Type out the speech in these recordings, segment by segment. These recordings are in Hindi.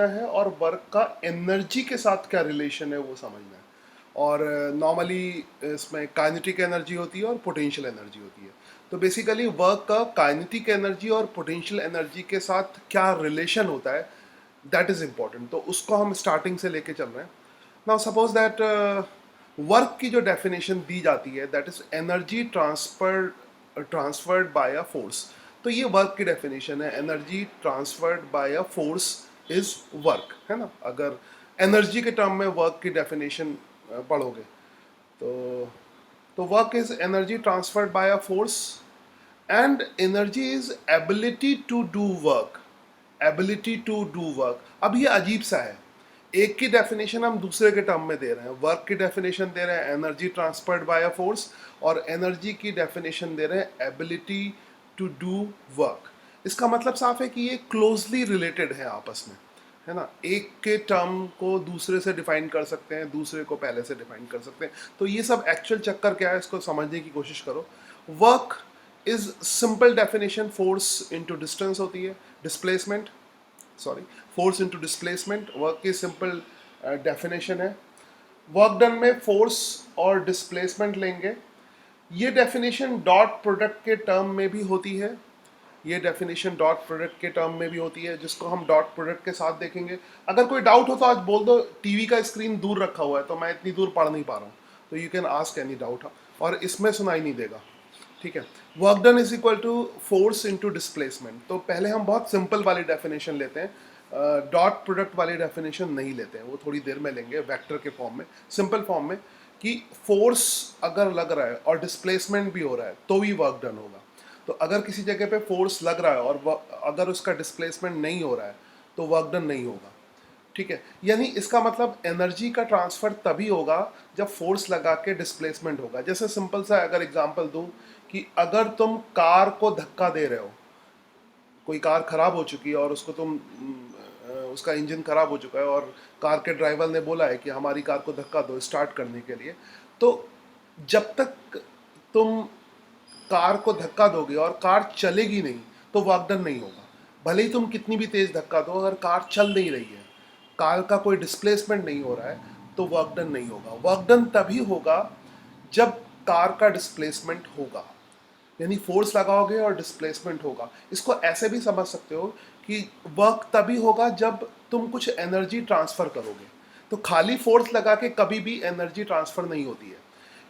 है और वर्क का एनर्जी के साथ क्या रिलेशन है वो समझना है। और नॉर्मली इसमें काइनेटिक एनर्जी होती है और पोटेंशियल एनर्जी होती है। तो बेसिकली वर्क का काइनेटिक एनर्जी और पोटेंशियल एनर्जी के साथ क्या रिलेशन होता है, दैट इज़ इम्पॉर्टेंट। तो उसको हम स्टार्टिंग से लेके चल रहे हैं। नाउ सपोज दैट वर्क की जो डेफिनेशन दी जाती है that is energy transferred by a force. तो ये वर्क की डेफिनेशन है, energy transferred by a force is work, है ना। अगर एनर्जी के टर्म में वर्क की डेफिनेशन पढ़ोगे तो work is energy transferred by a force and energy is ability to do work. Ability to do work. अब ये अजीब सा है, एक की डेफिनेशन हम दूसरे के टर्म में दे रहे हैं। वर्क की डेफिनेशन दे रहे हैं energy transferred by a force, और एनर्जी की डेफिनेशन दे रहे हैं एबिलिटी टू डू वर्क। इसका मतलब साफ है कि ये क्लोजली रिलेटेड है आपस में, है ना। एक के टर्म को दूसरे से डिफाइन कर सकते हैं, दूसरे को पहले से डिफाइन कर सकते हैं। तो ये सब एक्चुअल चक्कर क्या है इसको समझने की कोशिश करो। Work is simple definition force into distance होती है, displacement, sorry, force into displacement work की सिंपल डेफिनेशन है। वर्क डन में फोर्स और डिस्प्लेसमेंट लेंगे। ये डेफिनेशन डॉट प्रोडक्ट के टर्म में भी होती है, ये डेफिनेशन डॉट प्रोडक्ट के टर्म में भी होती है, जिसको हम डॉट प्रोडक्ट के साथ देखेंगे। अगर कोई डाउट हो तो आज बोल दो, टीवी का स्क्रीन दूर रखा हुआ है तो मैं इतनी दूर पढ़ नहीं पा रहा हूँ, तो you can ask any doubt, और इसमें सुनाई नहीं देगा, ठीक है। Work done is equal to force into displacement. तो पहले हम बहुत सिंपल वाली डेफिनेशन लेते हैं, डॉट प्रोडक्ट वाली डेफिनेशन नहीं लेते हैं, वो थोड़ी देर में लेंगे वेक्टर के फॉर्म में, सिंपल फॉर्म में, कि फोर्स अगर लग रहा है और डिस्प्लेसमेंट भी हो रहा है तो भी वर्क डन होगा। तो अगर किसी जगह पे फोर्स लग रहा है और अगर उसका डिस्प्लेसमेंट नहीं हो रहा है तो वर्क डन नहीं होगा, ठीक है। यानी इसका मतलब एनर्जी का ट्रांसफर तभी होगा जब फोर्स लगा के डिस्प्लेसमेंट होगा। जैसे सिंपल सा अगर एग्जांपल दूं कि अगर तुम कार को धक्का दे रहे हो, कोई कार खराब हो चुकी है और उसको तुम उसका इंजन खराब हो चुका है और कार के ड्राइवर ने बोला है कि हमारी कार को धक्का दो स्टार्ट करने के लिए, तो जब तक तुम कार को धक्का दोगे और कार चलेगी नहीं तो वर्क डन नहीं होगा। भले ही तुम कितनी भी तेज धक्का दो, अगर कार चल नहीं रही है, कार का कोई डिस्प्लेसमेंट नहीं हो रहा है, तो वर्क डन नहीं होगा। वर्क डन तभी होगा जब कार का डिस्प्लेसमेंट होगा, यानी फोर्स लगाओगे और डिस्प्लेसमेंट होगा। इसको ऐसे भी समझ सकते हो कि वर्क तभी होगा जब तुम कुछ एनर्जी ट्रांसफर करोगे। तो खाली फोर्स लगा के कभी भी एनर्जी ट्रांसफर नहीं होती है।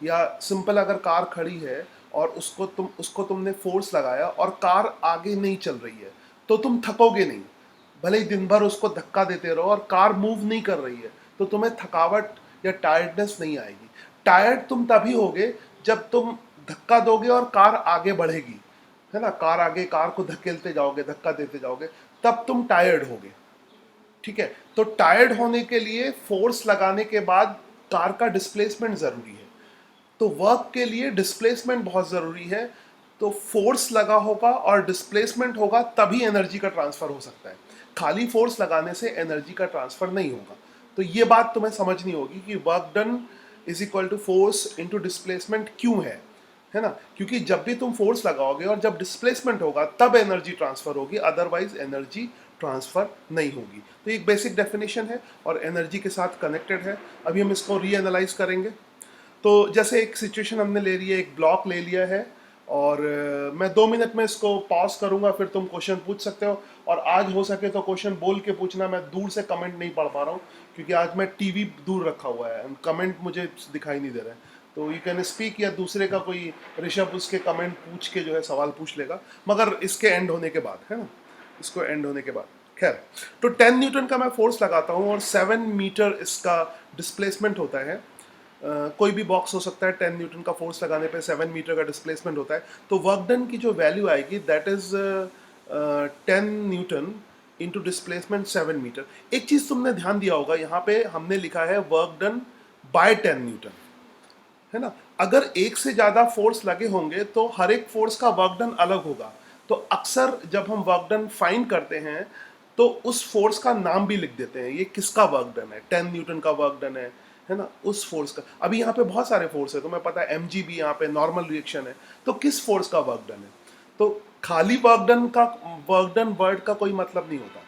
या सिंपल अगर कार खड़ी है और उसको तुमने फोर्स लगाया और कार आगे नहीं चल रही है तो तुम थकोगे नहीं। भले ही दिन भर उसको धक्का देते रहो और कार मूव नहीं कर रही है तो तुम्हें थकावट या टायर्डनेस नहीं आएगी। टायर्ड तुम तभी होगे जब तुम धक्का दोगे और कार आगे बढ़ेगी, है ना। कार आगे, कार को धकेलते जाओगे, धक्का देते जाओगे, तब तुम टायर्ड होगे, ठीक है। तो टायर्ड होने के लिए फोर्स लगाने के बाद कार का डिस्प्लेसमेंट जरूरी है। तो वर्क के लिए डिस्प्लेसमेंट बहुत ज़रूरी है। तो फोर्स लगा होगा और डिस्प्लेसमेंट होगा तभी एनर्जी का ट्रांसफ़र हो सकता है। खाली फोर्स लगाने से एनर्जी का ट्रांसफ़र नहीं होगा। तो ये बात तुम्हें समझनी होगी कि work done is equal to force into displacement क्यों है ना। क्योंकि जब भी तुम फोर्स लगाओगे और जब डिस्प्लेसमेंट होगा तब एनर्जी ट्रांसफ़र होगी, अदरवाइज एनर्जी ट्रांसफ़र नहीं होगी। तो एक बेसिक डेफिनेशन है और एनर्जी के साथ कनेक्टेड है। अभी हम इसको रीएनालाइज करेंगे। तो जैसे एक सिचुएशन हमने ले लिया, एक ब्लॉक ले लिया है, और मैं 2 मिनट में इसको पॉज करूंगा, फिर तुम क्वेश्चन पूछ सकते हो। और आज हो सके तो क्वेश्चन बोल के पूछना, मैं दूर से कमेंट नहीं पढ़ पा रहा हूँ क्योंकि आज मैं टीवी दूर रखा हुआ है, कमेंट मुझे दिखाई नहीं दे रहे हैं। तो यू कैन स्पीक, या दूसरे का कोई ऋषभ उसके कमेंट पूछ के जो है सवाल पूछ लेगा, मगर इसके एंड होने के बाद, है ना, इसको एंड होने के बाद। खैर, तो 10 न्यूटन का मैं फोर्स लगाता हूँ और 7 मीटर इसका डिस्प्लेसमेंट होता है। कोई भी बॉक्स हो सकता है, 10 न्यूटन का फोर्स लगाने पे 7 मीटर का डिस्प्लेसमेंट होता है। तो वर्क डन की जो वैल्यू आएगी that is 10 newton into displacement 7 metre. एक चीज़ तुमने ध्यान दिया होगा, यहाँ पे हमने लिखा है वर्क डन बाय 10 न्यूटन, है ना। अगर एक से ज़्यादा फोर्स लगे होंगे तो हर एक फोर्स का वर्क डन अलग होगा। तो अक्सर जब हम वर्क डन फाइंड करते हैं तो उस फोर्स का नाम भी लिख देते हैं, ये किसका वर्क डन है, 10 न्यूटन का वर्क डन है ना, उस फोर्स का। अभी यहाँ पे बहुत सारे फोर्स है, तुम्हें पता है mg भी यहाँ पे नॉर्मल रिएक्शन है, तो किस फोर्स का वर्क डन है। तो खाली वर्क डन वर्ड का कोई मतलब नहीं होता,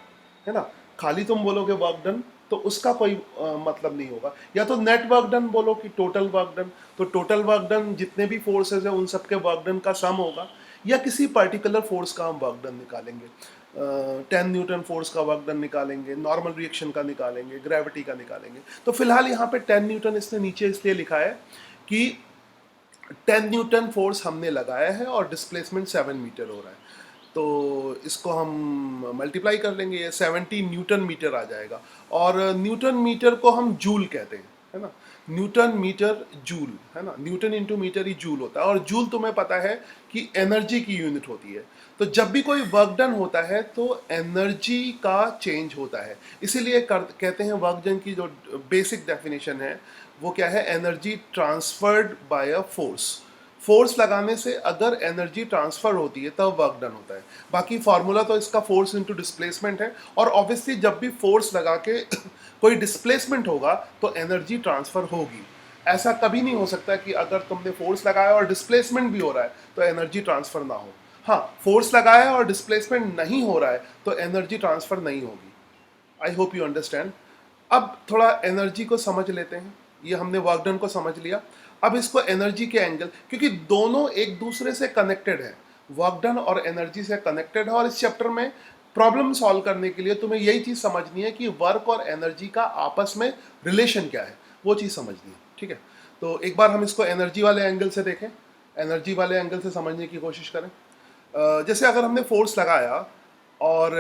है ना। खाली तुम बोलोगे वर्क डन तो उसका कोई मतलब नहीं होगा। या तो नेट वर्क डन बोलो कि टोटल वर्क डन, तो टोटल वर्क डन जितने भी फोर्सेज हैं उन सबके वर्क डन का सम होगा, या किसी पर्टिकुलर फोर्स का हम वर्क डन निकालेंगे। 10 न्यूटन फोर्स का वर्क डन निकालेंगे, नॉर्मल रिएक्शन का निकालेंगे, ग्रेविटी का निकालेंगे। तो फिलहाल यहाँ पे 10 न्यूटन इसने नीचे इसलिए लिखा है कि 10 न्यूटन फोर्स हमने लगाया है और डिस्प्लेसमेंट 7 मीटर हो रहा है। तो इसको हम मल्टीप्लाई कर लेंगे, ये 70 न्यूटन मीटर आ जाएगा। और न्यूटन मीटर को हम जूल कहते हैं, है ना। न्यूटन मीटर जूल, है ना। न्यूटन इंटू मीटर ही जूल होता है, और जूल तुम्हें पता है कि एनर्जी की यूनिट होती है। तो जब भी कोई वर्क डन होता है तो एनर्जी का चेंज होता है, इसीलिए कहते हैं वर्क डन की जो बेसिक डेफिनेशन है वो क्या है, energy transferred by a force. Force लगाने से अगर एनर्जी ट्रांसफर होती है तब वर्क डन होता है। बाकी फार्मूला तो इसका फोर्स इनटू डिस्प्लेसमेंट है, और ऑब्वियसली जब भी फोर्स लगा के कोई डिस्प्लेसमेंट होगा तो एनर्जी ट्रांसफर होगी। ऐसा कभी नहीं हो सकता कि अगर तुमने फोर्स लगाया और डिस्प्लेसमेंट भी हो रहा है तो एनर्जी ट्रांसफर ना हो। हाँ, फोर्स लगाया और डिस्प्लेसमेंट नहीं हो रहा है तो एनर्जी ट्रांसफर नहीं होगी। I hope you understand. अब थोड़ा एनर्जी को समझ लेते हैं। ये हमने वर्क डन को समझ लिया, अब इसको एनर्जी के एंगल, क्योंकि दोनों एक दूसरे से कनेक्टेड है, वर्क डन और एनर्जी से कनेक्टेड है। और इस चैप्टर में प्रॉब्लम सॉल्व करने के लिए तुम्हें यही चीज़ समझनी है कि वर्क और एनर्जी का आपस में रिलेशन क्या है, वो चीज़ समझनी है। ठीक है, तो एक बार हम इसको एनर्जी वाले एंगल से देखें, एनर्जी वाले एंगल से समझने की कोशिश करें। जैसे अगर हमने फोर्स लगाया और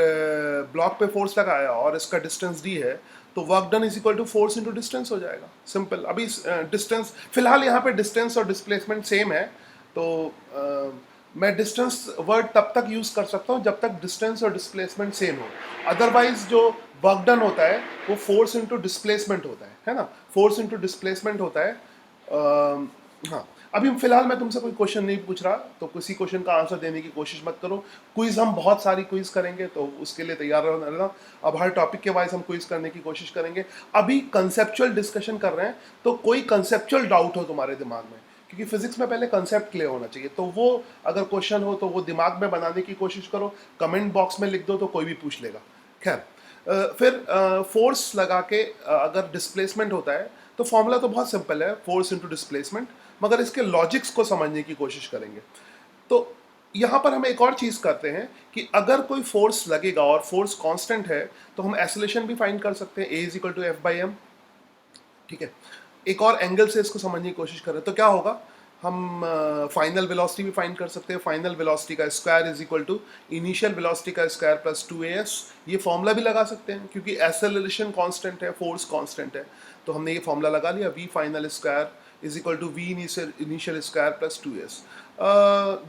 ब्लॉक पे फोर्स लगाया और इसका डिस्टेंस डी है, तो work done is equal to force into distance हो जाएगा, सिंपल। अभी डिस्टेंस फिलहाल यहाँ पे डिस्टेंस और डिस्प्लेसमेंट सेम है, तो मैं डिस्टेंस वर्ड तब तक यूज कर सकता हूँ जब तक डिस्टेंस और डिस्प्लेसमेंट सेम हो। अदरवाइज जो वर्क डन होता है वो फोर्स इंटू डिस्प्लेसमेंट होता है ना, फोर्स इंटू डिस्प्लेसमेंट होता है। हाँ, अभी फिलहाल मैं तुमसे कोई क्वेश्चन नहीं पूछ रहा, तो किसी क्वेश्चन का आंसर देने की कोशिश मत करो। क्विज हम बहुत सारी क्विज करेंगे, तो उसके लिए तैयार रहना। अब हर टॉपिक के वाइज हम क्विज करने की कोशिश करेंगे। अभी कंसेप्चुअल डिस्कशन कर रहे हैं, तो कोई कंसेप्चुअल डाउट हो तुम्हारे दिमाग में, क्योंकि फिजिक्स में पहले कंसेप्ट क्लियर होना चाहिए, तो वो अगर क्वेश्चन हो तो वो दिमाग में बनाने की कोशिश करो, कमेंट बॉक्स में लिख दो तो कोई भी पूछ लेगा। खैर, फिर फोर्स लगा के अगर डिस्प्लेसमेंट होता है तो फॉर्मूला तो बहुत सिंपल है, फोर्स इंटू डिस्प्लेसमेंट, मगर इसके लॉजिक्स को समझने की कोशिश करेंगे। तो यहाँ पर हम एक और चीज़ करते हैं कि अगर कोई फोर्स लगेगा और फोर्स कांस्टेंट है तो हम एक्सेलरेशन भी फाइंड कर सकते हैं, a is equal to f by m. ठीक है, एक और एंगल से इसको समझने की कोशिश करें तो क्या होगा, हम फाइनल वेलोसिटी भी फाइंड कर सकते हैं। फाइनल वेलोसिटी का square is equal to initial velocity का स्क्वायर प्लस 2as। ये फॉर्मूला भी लगा सकते हैं क्योंकि एक्सेलरेशन कांस्टेंट है, फोर्स कांस्टेंट है, तो हमने ये फॉर्मूला लगा लिया, v final square is equal to v initial square plus 2s।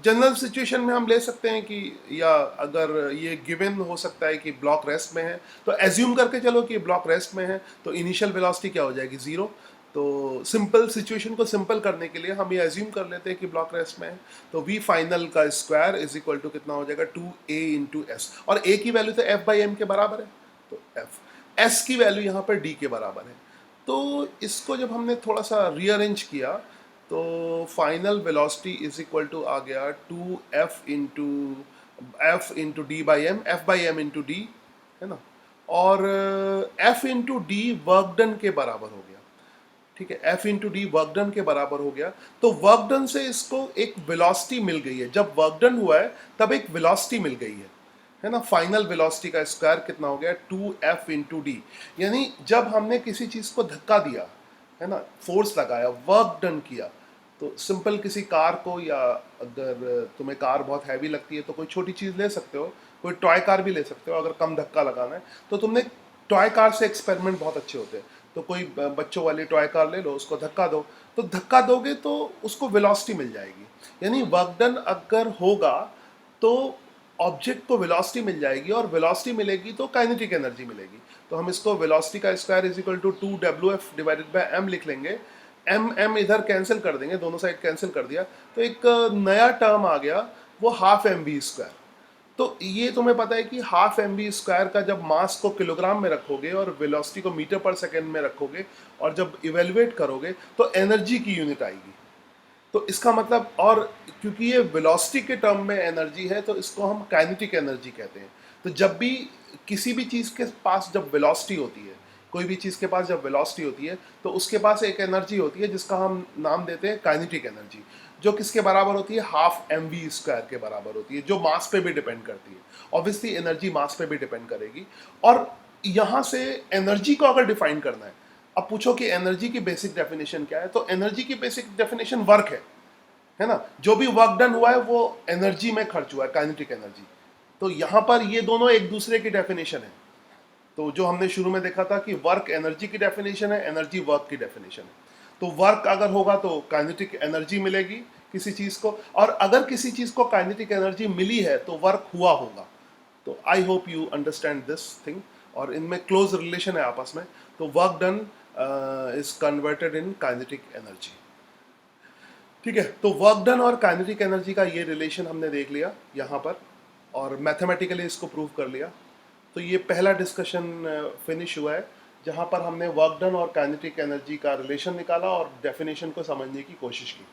General situation में हम ले सकते हैं कि, या अगर ये गिवन हो सकता है कि ब्लॉक रेस्ट में है, तो एज्यूम करके चलो कि ब्लॉक रेस्ट में है, तो इनिशियल वेलोसिटी क्या हो जाएगी, 0। तो सिंपल सिचुएशन को सिंपल करने के लिए हम ये एज्यूम कर लेते हैं कि ब्लॉक रेस्ट में है, तो v फाइनल का स्क्वायर इज इक्वल टू कितना हो जाएगा, 2a इंटू एस, और a की वैल्यू तो f बाई एम के बराबर है, तो f, s की वैल्यू यहाँ पर d के बराबर है। तो इसको जब हमने थोड़ा सा रीअरेंज किया तो final velocity is equal to आ गया 2f into d by m, f by m into d, है ना, और f into d work done के बराबर हो गया। ठीक है, f into d work done के बराबर हो गया, तो वर्क डन से इसको एक वेलोसिटी मिल गई है। जब वर्क डन हुआ है तब एक वेलोसिटी मिल गई है ना। फाइनल वेलोसिटी का स्क्वायर कितना हो गया, 2f इंटू डी। यानी जब हमने किसी चीज़ को धक्का दिया, है ना, फोर्स लगाया, वर्क डन किया, तो सिंपल किसी कार को, या अगर तुम्हें कार बहुत हैवी लगती है तो कोई छोटी चीज़ ले सकते हो, कोई टॉय कार भी ले सकते हो। अगर कम धक्का लगाना है तो तुमने, टॉय कार से एक्सपेरिमेंट बहुत अच्छे होते हैं, तो कोई बच्चों वाली टॉय कार ले लो, उसको धक्का दो, तो धक्का दोगे तो उसको वेलोसिटी मिल जाएगी। यानी वर्क डन अगर होगा तो ऑब्जेक्ट को वेलोसिटी मिल जाएगी, और वेलोसिटी मिलेगी तो काइनेटिक एनर्जी मिलेगी। तो हम इसको वेलोसिटी का square is equal to 2wf divided by m लिख लेंगे। m इधर कैंसिल कर देंगे, दोनों साइड कैंसिल कर दिया, तो एक नया टर्म आ गया, वो हाफ mv स्क्वायर। तो ये तुम्हें पता है कि हाफ mv स्क्वायर का जब मास को किलोग्राम में रखोगे और वेलोसिटी को मीटर पर सेकेंड में रखोगे और जब इवेल्युएट करोगे तो एनर्जी की यूनिट आएगी। तो इसका मतलब, और क्योंकि ये वेलोसिटी के टर्म में एनर्जी है तो इसको हम काइनेटिक एनर्जी कहते हैं। तो जब भी किसी भी चीज़ के पास जब वेलोसिटी होती है, कोई भी चीज़ के पास जब वेलोसिटी होती है, तो उसके पास एक एनर्जी होती है जिसका हम नाम देते हैं काइनेटिक एनर्जी, जो किसके बराबर होती है, हाफ एम वी स्क्वायर के बराबर होती है, जो मास पे भी डिपेंड करती है। ऑब्वियसली एनर्जी मास पे भी डिपेंड करेगी। और यहाँ से एनर्जी को अगर डिफाइन करना है, अब पूछो कि एनर्जी की बेसिक डेफिनेशन क्या है, तो एनर्जी की बेसिक डेफिनेशन वर्क है ना। जो भी वर्क डन हुआ है वो एनर्जी में खर्च हुआ है, काइनेटिक एनर्जी। तो यहाँ पर ये दोनों एक दूसरे की डेफिनेशन है। तो जो हमने शुरू में देखा था कि वर्क एनर्जी की डेफिनेशन है, एनर्जी वर्क की डेफिनेशन है। तो वर्क अगर होगा तो काइनेटिक एनर्जी मिलेगी किसी चीज़ को, और अगर किसी चीज़ को काइनेटिक एनर्जी मिली है तो वर्क हुआ होगा। तो I hope you understand this thing, और इनमें क्लोज रिलेशन है आपस में। तो work done is converted in kinetic energy. ठीक है, तो वर्क डन और काइनेटिक एनर्जी का ये रिलेशन हमने देख लिया यहाँ पर, और मैथमेटिकली इसको प्रूव कर लिया। तो ये पहला डिस्कशन फिनिश हुआ है, जहाँ पर हमने वर्क डन और काइनेटिक एनर्जी का रिलेशन निकाला और डेफिनेशन को समझने की कोशिश की।